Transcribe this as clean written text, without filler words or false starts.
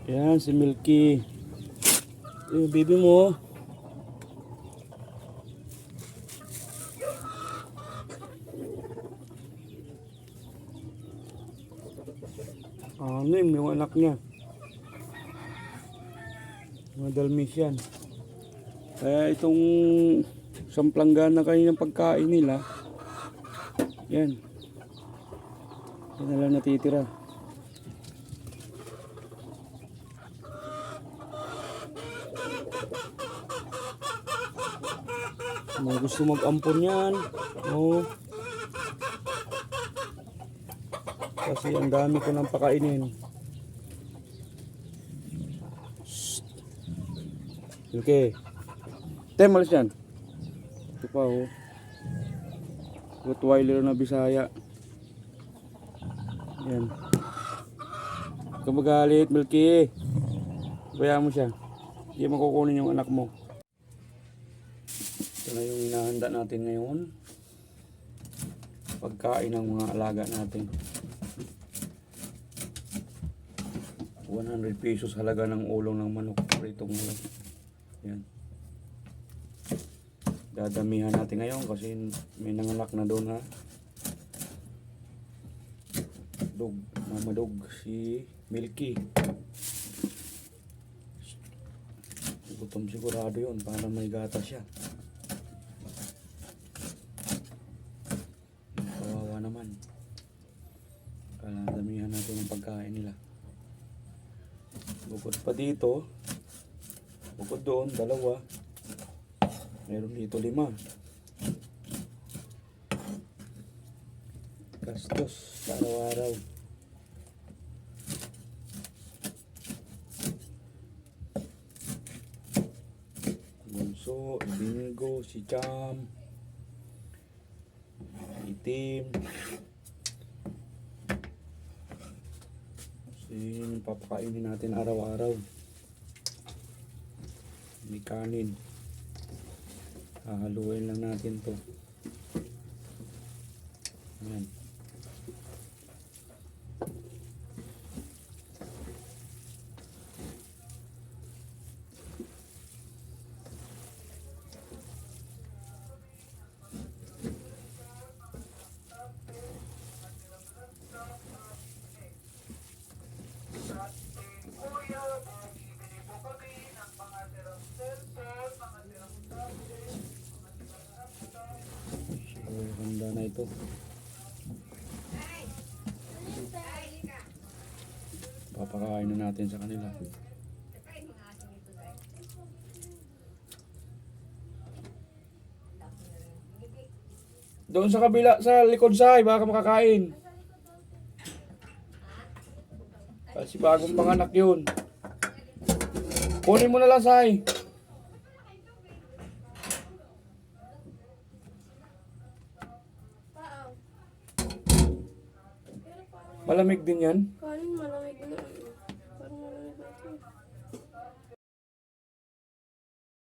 Yan, si Milky. Yung baby mo. Anim yung anak niya. Mga Dalmatian. Kaya itong samplanggana na kaninang pagkain nila. Yan. Yan na lang natitira. Mga gusto mag-ampon yan. Oh. Kasi ang dami ko nang pakainin. Shhh. Okay. Tem, malis yan. Ito pa oh. Rottweiler na Bisaya. Yan. Huwag ka magalit, Milky. Bayaan mo siya. Hindi mo kukunin yung anak mo. Ito na yung hinahanda natin ngayon. Pagkain ng mga alaga natin. 100 pesos halaga ng ulong ng manok. Pritong manok. Yan. Dadamihan natin ngayon kasi may nanganak na doon ha. Mamadog si Milky. Gutom sigurado yun para may gatas siya. Kawawa naman. Kaya damihan natin ang pagkain nila. Bukod pa dito, bukod doon, 2. Meron dito 5. Gastos sa araw-araw. Bunso, Bingo, si Cham, Itim. Yun yung papakainin natin araw-araw. May kanin. Hahaluin lang natin to. Ayan. Handa na ito. Papakain na natin sa kanila. Doon sa kabila, sa likod say, baka makakain. Kasi bagong panganak yun. Kunin mo na lang say. Malamig din yan.